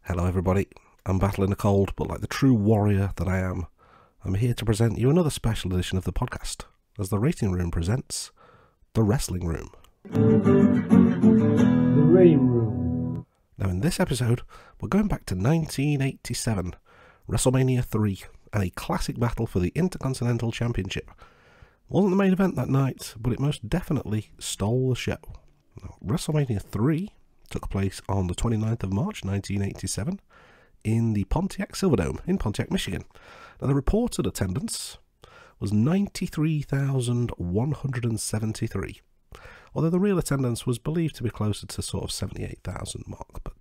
Hello everybody, I'm battling a cold, but like the true warrior that I am, I'm here to present you another special edition of the podcast, as the Rating Room presents The Wrestling Room. The Rating Room. Now in this episode, we're going back to 1987, WrestleMania III, and a classic battle for the Intercontinental Championship. It wasn't the main event that night, but it most definitely stole the show. Now, WrestleMania III took place on the 29th of March 1987 in the Pontiac Silverdome in Pontiac, Michigan. Now the reported attendance was 93,173, although the real attendance was believed to be closer to sort of 78,000 mark, but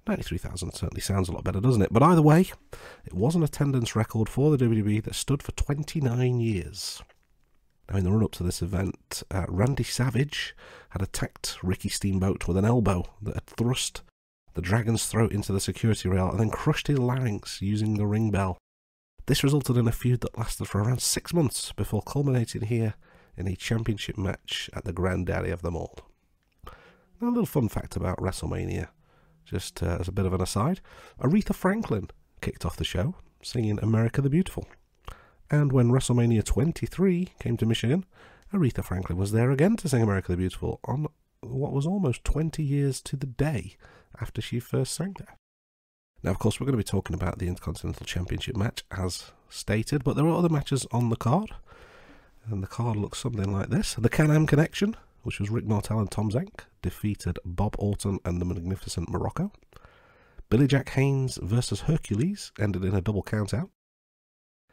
93,000 certainly sounds a lot better, doesn't it? But either way, it was an attendance record for the WWE that stood for 29 years. Now, in the run-up to this event, Randy Savage had attacked Ricky Steamboat with an elbow that had thrust the Dragon's throat into the security rail and then crushed his larynx using the ring bell. This resulted in a feud that lasted for around 6 months before culminating here in a championship match at the granddaddy of them all. Now, a little fun fact about WrestleMania, just as a bit of an aside, Aretha Franklin kicked off the show singing America the Beautiful. And when WrestleMania 23 came to Michigan, Aretha Franklin was there again to sing America the Beautiful on what was almost 20 years to the day after she first sang there. Now, of course, we're going to be talking about the Intercontinental Championship match, as stated, but there are other matches on the card. And the card looks something like this. The Can-Am Connection, which was Rick Martel and Tom Zenk, defeated Bob Orton and the Magnificent Morocco. Billy Jack Haynes versus Hercules ended in a double countout.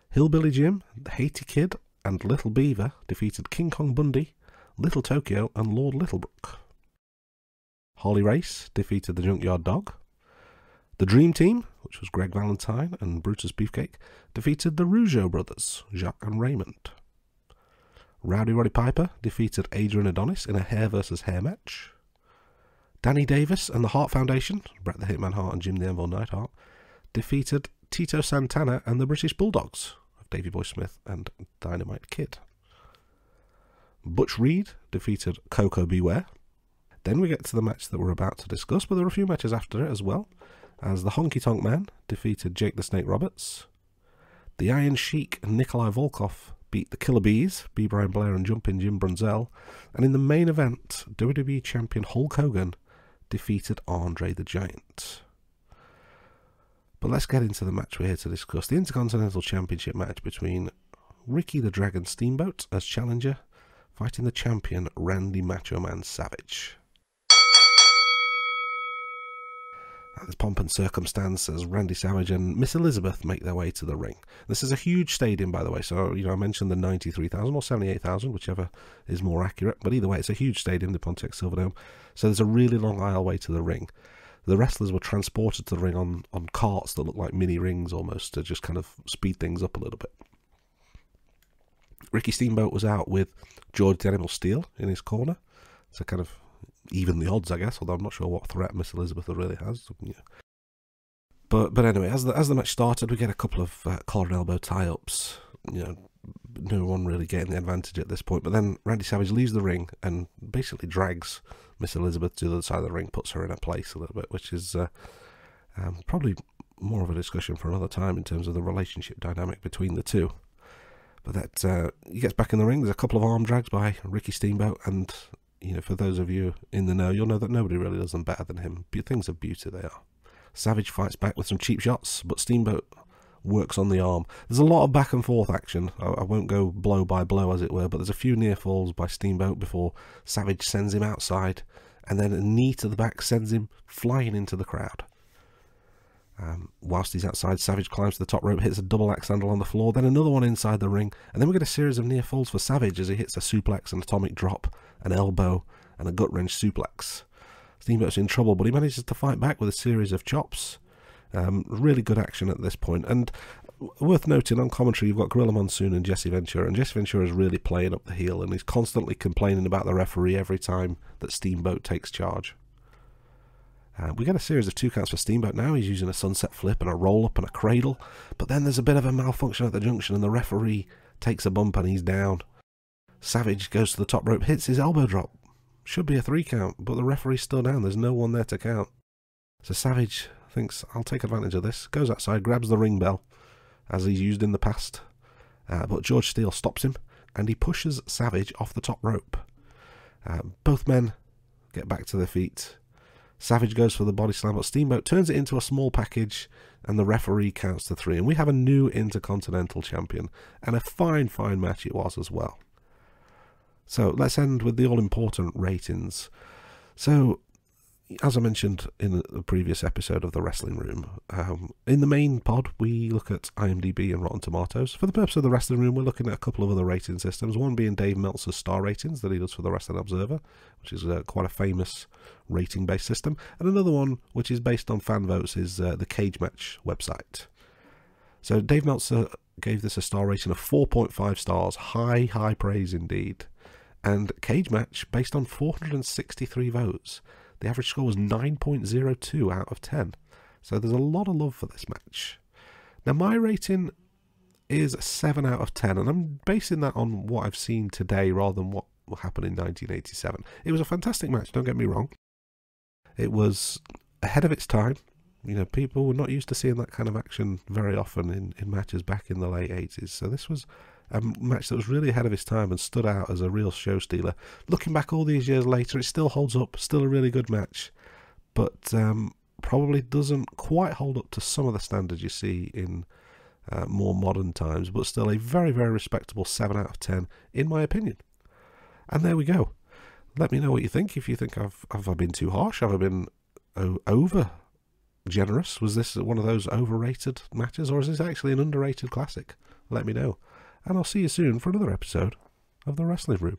Hillbilly Jim, the Haiti Kid, and Little Beaver defeated King Kong Bundy, Little Tokyo, and Lord Littlebrook. Harley Race defeated the Junkyard Dog. The Dream Team, which was Greg Valentine and Brutus Beefcake, defeated the Rougeau brothers, Jacques and Raymond. Rowdy Roddy Piper defeated Adrian Adonis in a hair versus hair match. Danny Davis and the Hart Foundation, Bret the Hitman Hart and Jim the Anvil Neidhart, defeated Tito Santana and the British Bulldogs of Davey Boy Smith and Dynamite Kid. Butch Reed defeated Coco Beware. Then we get to the match that we're about to discuss, but there are a few matches after it as well, as the Honky Tonk Man defeated Jake the Snake Roberts. The Iron Sheik and Nikolai Volkov beat the Killer Bees, B. Brian Blair and Jumpin' Jim Brunzell. And in the main event, WWE Champion Hulk Hogan defeated Andre the Giant. But let's get into the match we're here to discuss. The Intercontinental Championship match between Ricky the Dragon Steamboat as challenger, fighting the champion Randy Macho Man Savage. There's pomp and circumstance as Randy Savage and Miss Elizabeth make their way to the ring. This is a huge stadium, by the way, so I mentioned the 93,000 or 78,000, whichever is more accurate, but either way, it's a huge stadium, the Pontiac Silverdome, so there's a really long aisleway to the ring. The wrestlers were transported to the ring on carts that look like mini rings almost, to just kind of speed things up a little bit. Ricky Steamboat was out with George the Animal Steel in his corner, to kind of even the odds, I guess, although I'm not sure what threat Miss Elizabeth really has. Yeah. But anyway, as the match started, we get a couple of collar and elbow tie-ups. No one really getting the advantage at this point. But then Randy Savage leaves the ring and basically drags Miss Elizabeth to the other side of the ring, puts her in her place a little bit, which is probably more of a discussion for another time in terms of the relationship dynamic between the two. But that he gets back in the ring. There's a couple of arm drags by Ricky Steamboat, and for those of you in the know, you'll know that nobody really does them better than him. Things of beauty they are. Savage fights back with some cheap shots, but Steamboat works on the arm. There's a lot of back and forth action. I won't go blow by blow, as it were, but there's a few near falls by Steamboat before Savage sends him outside, and then a knee to the back sends him flying into the crowd. Whilst he's outside, Savage climbs to the top rope, hits a double axe handle on the floor, then another one inside the ring, and then we get a series of near falls for Savage as he hits a suplex, an atomic drop, an elbow, and a gut wrench suplex. Steamboat's in trouble, but he manages to fight back with a series of chops. Really good action at this point. And worth noting, on commentary, you've got Gorilla Monsoon and Jesse Ventura, and Jesse Ventura is really playing up the heel, and he's constantly complaining about the referee every time that Steamboat takes charge. We get a series of 2 counts for Steamboat now. He's using a sunset flip and a roll-up and a cradle, but then there's a bit of a malfunction at the junction, and the referee takes a bump and he's down. Savage goes to the top rope, hits his elbow drop. Should be a 3 count, but the referee's still down. There's no one there to count. So Savage thinks, I'll take advantage of this, goes outside, grabs the ring bell, as he's used in the past. But George Steele stops him, and he pushes Savage off the top rope. Both men get back to their feet. Savage goes for the body slam, but Steamboat turns it into a small package, and the referee counts to 3. And we have a new Intercontinental Champion, and a fine, fine match it was as well. So let's end with the all-important ratings. So, as I mentioned in the previous episode of the Wrestling Room, in the main pod we look at IMDb and Rotten Tomatoes. For the purpose of the Wrestling Room, we're looking at a couple of other rating systems, one being Dave Meltzer's star ratings that he does for the Wrestling Observer, which is quite a famous rating-based system, and another one which is based on fan votes is the Cage Match website. So Dave Meltzer gave this a star rating of 4.5 stars, high praise indeed, and Cage Match, based on 463 votes, the average score was 9.02 out of 10. So there's a lot of love for this match. Now my rating is a 7 out of 10, and I'm basing that on what I've seen today rather than what happened in 1987. It was a fantastic match, don't get me wrong. It was ahead of its time. You know, people were not used to seeing that kind of action very often in matches back in the late 80s. So this was a match that was really ahead of its time and stood out as a real show stealer. Looking back all these years later, it still holds up, still a really good match, but probably doesn't quite hold up to some of the standards you see in more modern times, but still a very, very respectable 7 out of 10 in my opinion. And there we go. Let me know what you think. If you think have I been too harsh? Have I been over generous? Was this one of those overrated matches, or is this actually an underrated classic? Let me know. And I'll see you soon for another episode of The Wrestling Room.